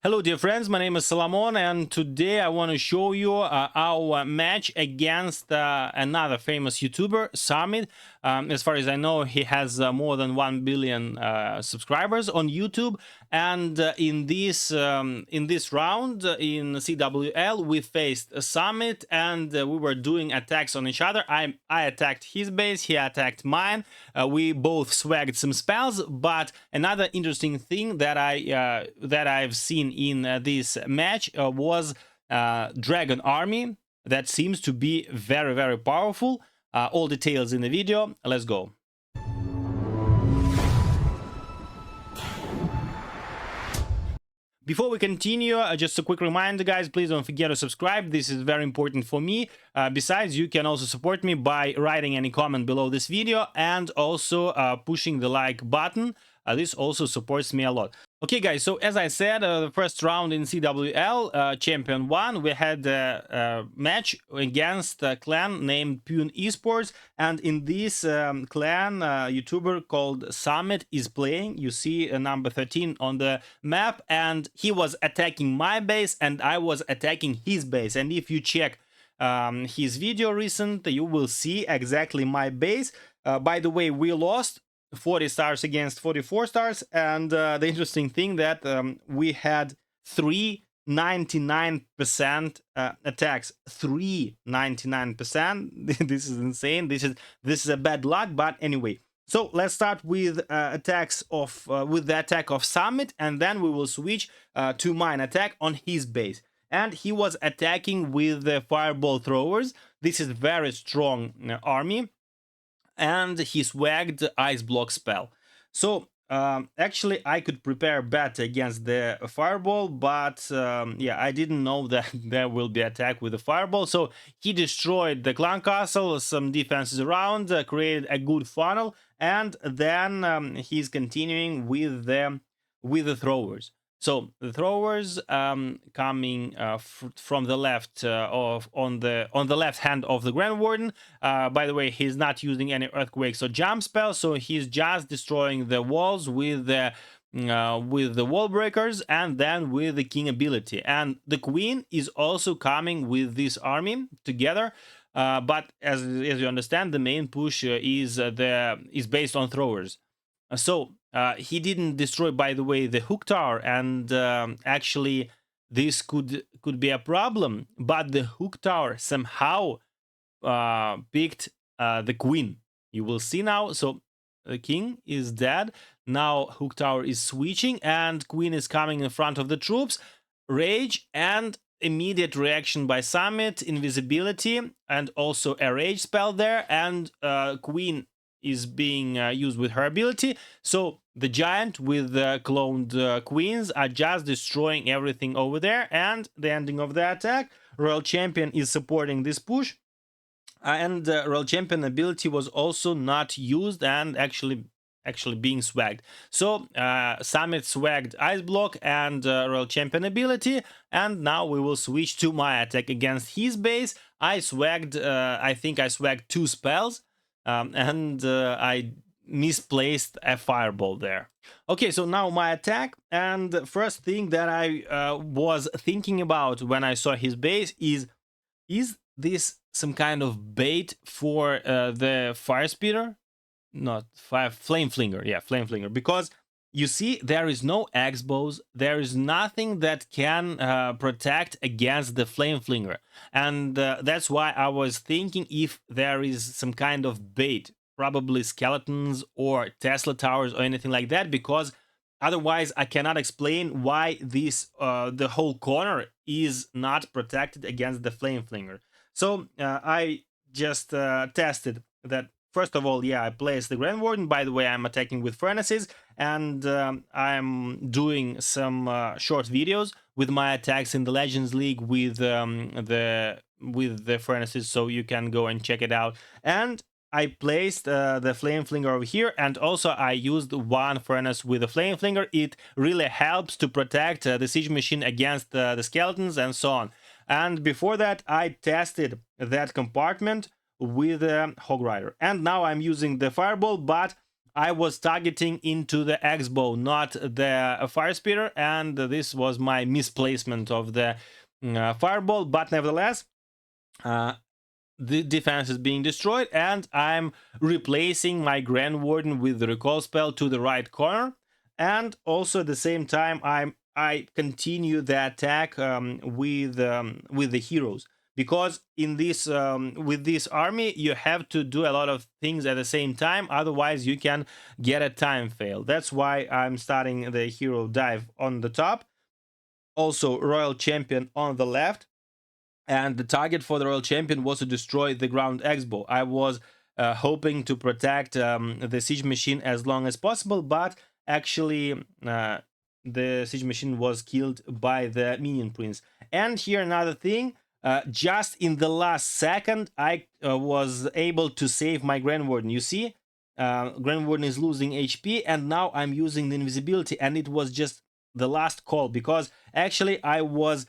Hello dear friends, my name is Solomon and today I want to show you our match against another famous YouTuber, SUMIT. As far as I know, he has more than 1 billion subscribers on YouTube, and in this round in CWL we faced SUMIT and we were doing attacks on each other. I attacked his base, he attacked mine. We both swagged some spells, but another interesting thing that I've seen in this match was Dragon Army. That seems to be very powerful. All details in the video. Let's go. Before we continue, just a quick reminder, guys, please don't forget to subscribe. This is very important for me. Besides, you can also support me by writing any comment below this video and also pushing the like button. This also supports me a lot. Okay, guys, so as I said, the first round in CWL, Champion 1, we had a match against a clan named Pune Esports, and in this clan, a YouTuber called SUMIT is playing. You see number 13 on the map, and he was attacking my base, and I was attacking his base. And if you check his video recent, you will see exactly my base. By the way, we lost 40 stars against 44 stars, and the interesting thing that we had 399% attacks. 399%. This is insane. This is a bad luck, but anyway. So let's start with the attack of SUMIT, and then we will switch to mine attack on his base. And he was attacking with the fireball throwers. This is very strong army. And he swagged ice block spell. So actually I could prepare better against the fireball, but yeah, I didn't know that there will be attack with the fireball. So he destroyed the clan castle, some defenses around, created a good funnel, and then he's continuing with the throwers. So the throwers coming from the left on the left hand of the Grand Warden. By the way, he's not using any earthquakes or jump spells, so he's just destroying the walls with the wall breakers and then with the king ability. And the queen is also coming with this army together. But as you understand, the main push is based on throwers. So he didn't destroy, by the way, the hook tower, and actually this could be a problem. But the hook tower somehow picked the queen. You will see now. So the king is dead. Now hook tower is switching, and queen is coming in front of the troops. Rage and immediate reaction by SUMIT, invisibility, and also a rage spell there, and queen is being used with her ability. So the giant with the cloned queens are just destroying everything over there, and the ending of the attack. Royal Champion is supporting this push, and Royal Champion ability was also not used and actually being swagged. So SUMIT swagged Ice Block and Royal Champion ability, and now we will switch to my attack against his base. I swagged, I think I swagged 2 spells, and I misplaced a fireball there. Okay, so now my attack, and the first thing that I was thinking about when I saw his base is this some kind of bait for the fire speeder? Not flame flinger. Yeah, flame flinger. Because you see, there is no axe bows. There is nothing that can protect against the flame flinger, and that's why I was thinking if there is some kind of bait, probably skeletons or Tesla towers or anything like that. Because otherwise, I cannot explain why this the whole corner is not protected against the flame flinger. So I just tested that. First of all, yeah, I placed the Grand Warden. By the way, I'm attacking with furnaces, and I'm doing some short videos with my attacks in the Legends League with the furnaces, so you can go and check it out. And I placed the Flame Flinger over here, and also I used one furnace with the Flame Flinger. It really helps to protect the Siege Machine against the skeletons and so on. And before that, I tested that compartment with Hog Rider, and now I'm using the fireball, but I was targeting into the X-bow, not the fire speeder, and this was my misplacement of the fireball. But nevertheless, uh, the defense is being destroyed, and I'm replacing my Grand Warden with the recall spell to the right corner. And also at the same time, I continue the attack with the heroes, because in this with this army you have to do a lot of things at the same time, otherwise you can get a time fail. That's why I'm starting the hero dive on the top, also Royal Champion on the left, and the target for the Royal Champion was to destroy the ground X-bow. I was hoping to protect the siege machine as long as possible, but actually the siege machine was killed by the minion prince. And here another thing, just in the last second I was able to save my Grand Warden. You see, Grand Warden is losing HP, and now I'm using the invisibility, and it was just the last call, because actually I was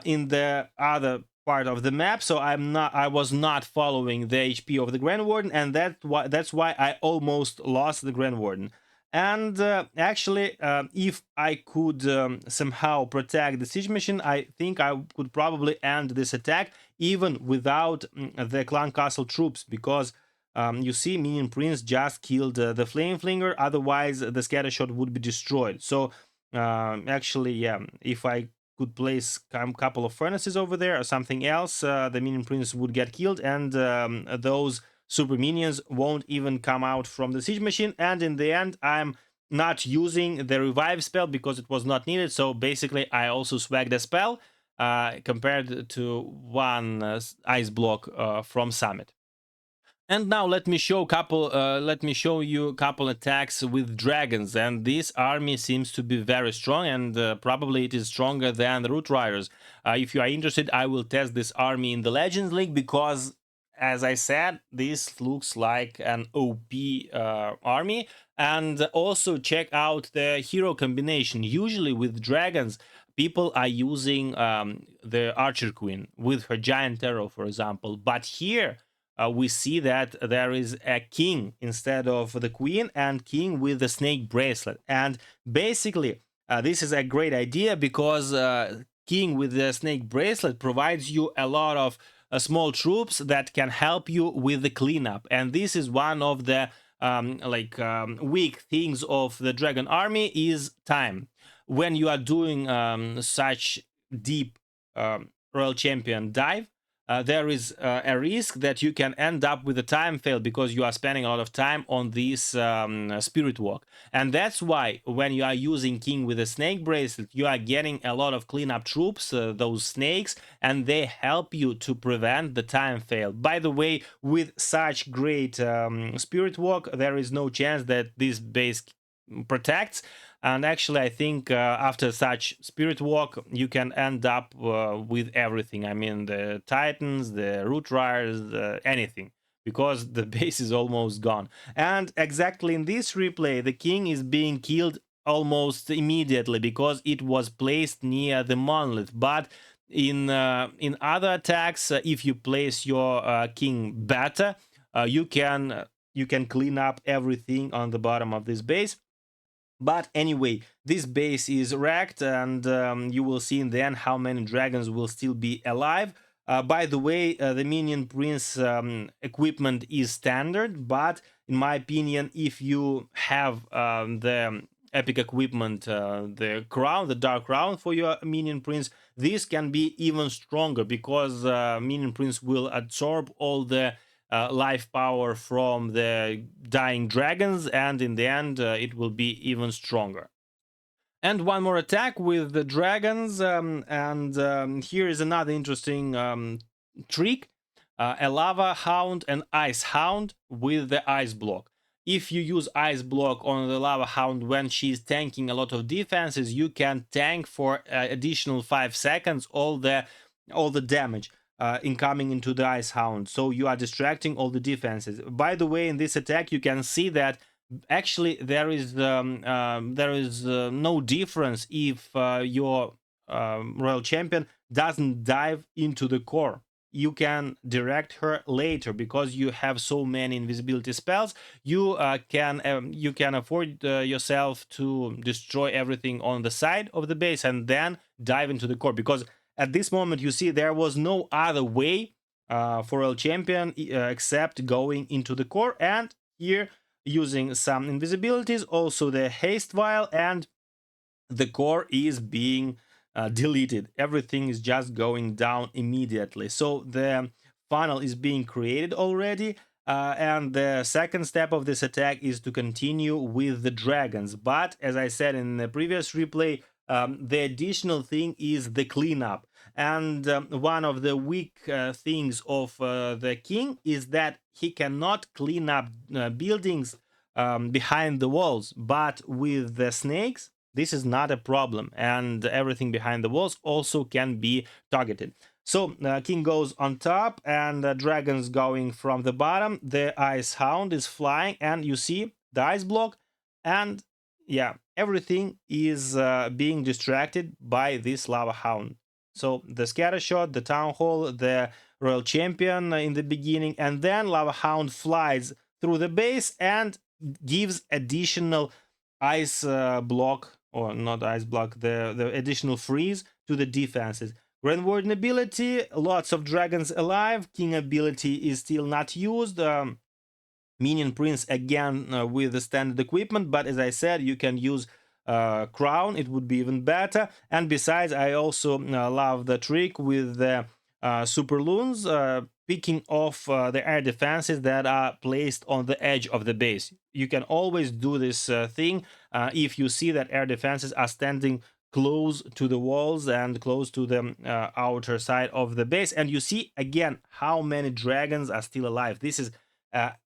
in the other part of the map, so I was not following the HP of the Grand Warden, and that's why I almost lost the Grand Warden. And actually, if I could somehow protect the siege machine, I think I could probably end this attack even without the clan castle troops, because you see, minion prince just killed the flame flinger, otherwise the scatter shot would be destroyed. So actually, yeah, if I could place a couple of furnaces over there or something else, the minion prince would get killed, and those super minions won't even come out from the siege machine. And in the end, I'm not using the revive spell because it was not needed. So basically, I also swagged a spell compared to one ice block from Summit. And now let me show you a couple attacks with dragons, and this army seems to be very strong, and probably it is stronger than the Root Riders. If you are interested, I will test this army in the Legends League, because as I said, this looks like an OP army. And also check out the hero combination. Usually with dragons, people are using the Archer Queen with her giant arrow, for example, but here we see that there is a king instead of the queen, and king with the snake bracelet. And basically, this is a great idea, because king with the snake bracelet provides you a lot of small troops that can help you with the cleanup. And this is one of the weak things of the dragon army is time. When you are doing such deep royal champion dive, there is a risk that you can end up with a time fail, because you are spending a lot of time on this spirit walk. And that's why when you are using king with a snake bracelet, you are getting a lot of cleanup troops, those snakes, and they help you to prevent the time fail. By the way, with such great spirit walk, there is no chance that this base protects. And actually, I think after such spirit walk, you can end up with everything. I mean, the titans, the root riders, anything, because the base is almost gone. And exactly in this replay, the king is being killed almost immediately, because it was placed near the monolith. But in other attacks, if you place your king better, you can clean up everything on the bottom of this base. But anyway, this base is wrecked, and you will see in the end how many dragons will still be alive. By the way, the Minion Prince equipment is standard, but in my opinion, if you have the epic equipment, the crown, the dark crown for your Minion Prince, this can be even stronger, because Minion Prince will absorb all the life power from the dying dragons, and in the end it will be even stronger. And one more attack with the dragons, and here is another interesting trick. A lava hound and ice hound with the ice block. If you use ice block on the lava hound when she's tanking a lot of defenses, you can tank for additional 5 seconds all the damage incoming into the ice hound, so you are distracting all the defenses. By the way, in this attack you can see that actually there is no difference if your royal champion doesn't dive into the core. you can direct her later because you have so many invisibility spells. You can afford yourself to destroy everything on the side of the base and then dive into the core, because at this moment you see there was no other way for El Champion except going into the core, and here using some invisibilities, also the haste vial, and the core is being deleted. Everything is just going down immediately. So the funnel is being created already. And the second step of this attack is to continue with the dragons. But as I said in the previous replay, the additional thing is the cleanup. And one of the weak things of the king is that he cannot clean up buildings behind the walls. But with the snakes, this is not a problem, and everything behind the walls also can be targeted. So king goes on top, and dragons going from the bottom. The ice hound is flying, and you see the ice block, and yeah, everything is being distracted by this lava hound. So the scatter shot, the town hall, the royal champion in the beginning, and then lava hound flies through the base and gives additional ice block, or not ice block, the additional freeze to the defenses. Grand Warden ability, lots of dragons alive. King ability is still not used. Minion Prince again with the standard equipment, but as I said, you can use Crown, it would be even better. And besides, I also love the trick with the Super Loons, picking off the air defenses that are placed on the edge of the base. You can always do this thing if you see that air defenses are standing close to the walls and close to the outer side of the base, and you see again how many dragons are still alive. This is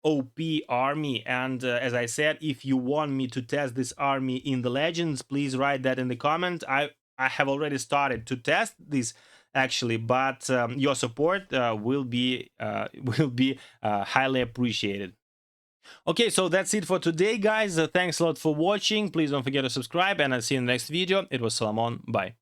OP army, and as I said, if you want me to test this army in the legends, please write that in the comment. I have already started to test this actually, but your support will be highly appreciated. Okay, so that's it for today, guys. Thanks a lot for watching. Please don't forget to subscribe, and I'll see you in the next video. It was Solomon. Bye.